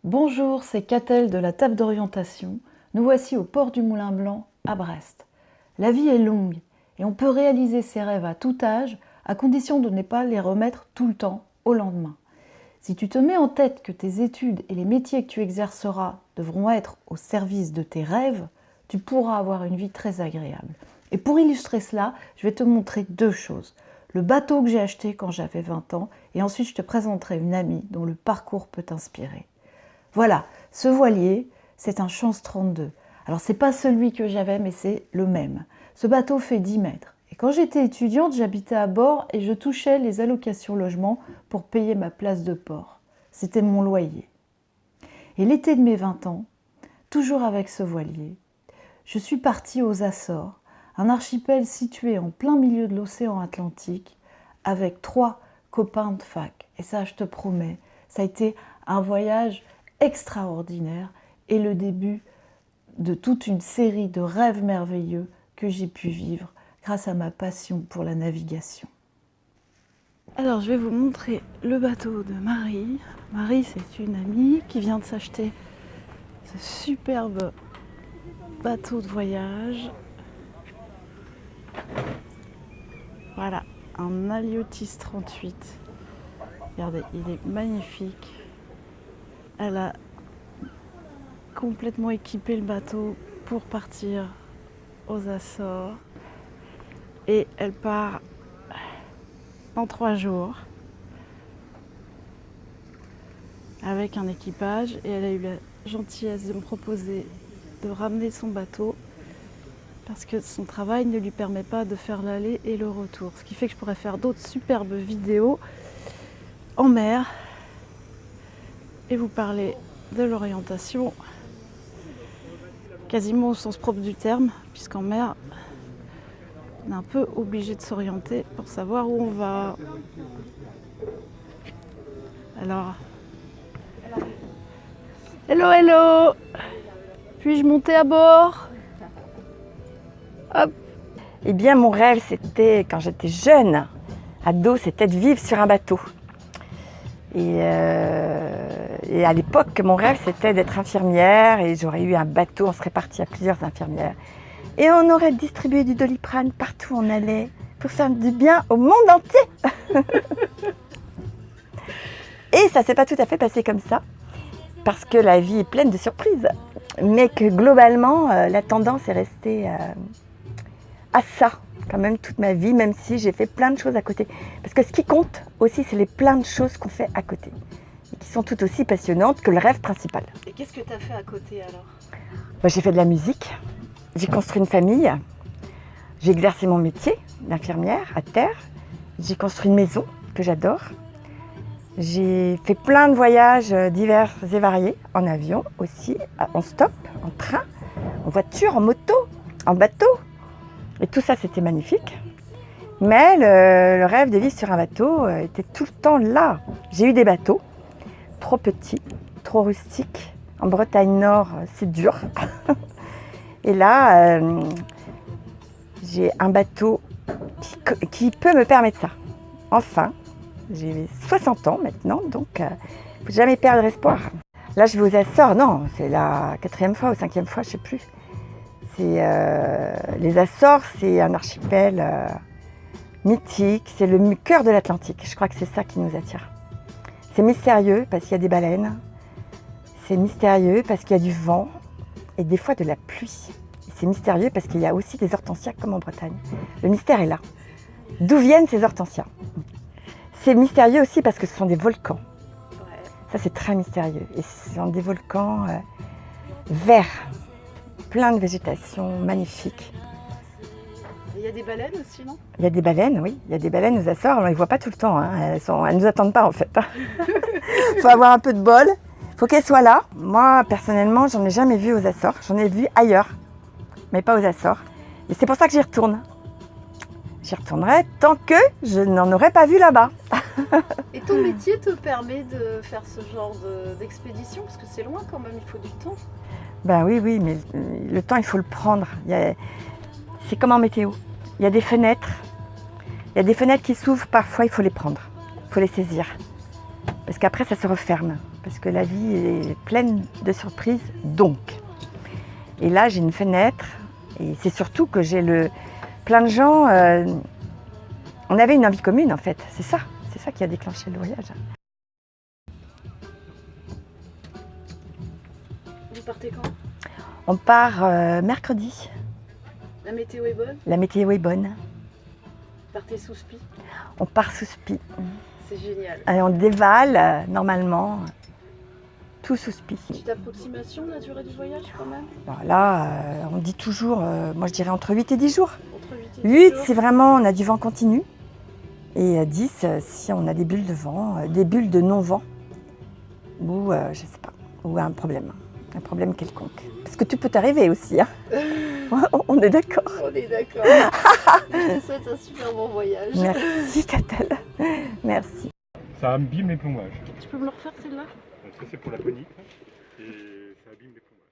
Bonjour, c'est Catel de la table d'orientation. Nous voici au port du Moulin Blanc à Brest. La vie est longue et on peut réaliser ses rêves à tout âge à condition de ne pas les remettre tout le temps au lendemain. Si tu te mets en tête que tes études et les métiers que tu exerceras devront être au service de tes rêves, tu pourras avoir une vie très agréable. Et pour illustrer cela, je vais te montrer deux choses. Le bateau que j'ai acheté quand j'avais 20 ans et ensuite je te présenterai une amie dont le parcours peut t'inspirer. Voilà, ce voilier, c'est un Chance 32. Alors c'est pas celui que j'avais, mais c'est le même. Ce bateau fait 10 mètres. Et quand j'étais étudiante, j'habitais à bord et je touchais les allocations logement pour payer ma place de port. C'était mon loyer. Et l'été de mes 20 ans, toujours avec ce voilier, je suis partie aux Açores, un archipel situé en plein milieu de l'océan Atlantique, avec 3 copains de fac. Et ça, je te promets, ça a été un voyage extraordinaire et le début de toute une série de rêves merveilleux que j'ai pu vivre grâce à ma passion pour la navigation. Alors je vais vous montrer le bateau de Marie. Marie, c'est une amie qui vient de s'acheter ce superbe bateau de voyage. Voilà, un Aliotis 38. Regardez, il est magnifique. Elle a complètement équipé le bateau pour partir aux Açores. Et elle part en 3 jours avec un équipage. Et elle a eu la gentillesse de me proposer de ramener son bateau parce que son travail ne lui permet pas de faire l'aller et le retour. Ce qui fait que je pourrais faire d'autres superbes vidéos en mer et vous parler de l'orientation quasiment au sens propre du terme, puisqu'en mer, on est un peu obligé de s'orienter pour savoir où on va. Alors, hello, hello! Puis-je monter à bord? Hop! Eh bien, mon rêve, c'était, quand j'étais jeune, ado, c'était de vivre sur un bateau. Et à l'époque, mon rêve, c'était d'être infirmière et j'aurais eu un bateau, on serait partis à plusieurs infirmières. Et on aurait distribué du Doliprane partout où on allait pour faire du bien au monde entier. Et ça ne s'est pas tout à fait passé comme ça, parce que la vie est pleine de surprises. Mais que globalement, la tendance est restée à ça, quand même, toute ma vie, même si j'ai fait plein de choses à côté. Parce que ce qui compte aussi, c'est les plein de choses qu'on fait à côté, et qui sont tout aussi passionnantes que le rêve principal. Et qu'est-ce que tu as fait à côté alors? J'ai fait de la musique, j'ai construit une famille, j'ai exercé mon métier d'infirmière à terre, j'ai construit une maison que j'adore, j'ai fait plein de voyages divers et variés, en avion aussi, en stop, en train, en voiture, en moto, en bateau. Et tout ça, c'était magnifique. Mais le rêve de vivre sur un bateau était tout le temps là. J'ai eu des bateaux trop petits, trop rustiques. En Bretagne Nord, c'est dur. Et là, j'ai un bateau qui peut me permettre ça. Enfin, j'ai 60 ans maintenant, donc il ne faut jamais perdre espoir. Là, je vais aux Açores. Non, c'est la 4e fois ou 5e fois, je ne sais plus. Les Açores, c'est un archipel mythique, c'est le cœur de l'Atlantique. Je crois que c'est ça qui nous attire. C'est mystérieux parce qu'il y a des baleines, c'est mystérieux parce qu'il y a du vent et des fois de la pluie. C'est mystérieux parce qu'il y a aussi des hortensias comme en Bretagne. Le mystère est là. D'où viennent ces hortensias? C'est mystérieux aussi parce que ce sont des volcans. Ça, c'est très mystérieux. Et ce sont des volcans verts. Plein de végétation, magnifique. Il y a des baleines aussi, non? Il y a des baleines, oui. Il y a des baleines aux Açores. On ne les voit pas tout le temps. Hein. Elles ne nous attendent pas, en fait. Il faut avoir un peu de bol. Il faut qu'elles soient là. Moi, personnellement, j'en ai jamais vu aux Açores. J'en ai vu ailleurs, mais pas aux Açores. Et c'est pour ça que j'y retourne. J'y retournerai tant que je n'en aurai pas vu là-bas. Et ton métier te permet de faire ce genre d'expédition? Parce que c'est loin quand même, il faut du temps. Ben oui, mais le temps, il faut le prendre. C'est comme en météo. Il y a des fenêtres. Il y a des fenêtres qui s'ouvrent, parfois, il faut les prendre. Il faut les saisir. Parce qu'après, ça se referme. parce que la vie est pleine de surprises, donc. Et là, j'ai une fenêtre, et c'est surtout que j'ai plein de gens... on avait une envie commune, en fait, c'est ça qui a déclenché le voyage. Vous partez quand? On part mercredi. La météo est bonne? La météo est bonne. Vous partez sous spi? On part sous spi. C'est génial. Et on dévale, normalement, tout sous spi. Petite approximation de la durée du voyage quand même? Là, on dit toujours, moi je dirais entre 8 et 10 jours. Entre 8 et 10 8, jours. c'est vraiment, on a du vent continu. Et 10, si on a des bulles de vent, des bulles de non-vent. Ou, je sais pas, ou un problème quelconque. Parce que tout peut arriver aussi, hein. On est d'accord. On est d'accord. Je te souhaite un super bon voyage. Merci Catel, merci. Ça abîme les plombages. Tu peux me le refaire celle-là? Donc ça c'est pour la bonite et ça abîme les plombages.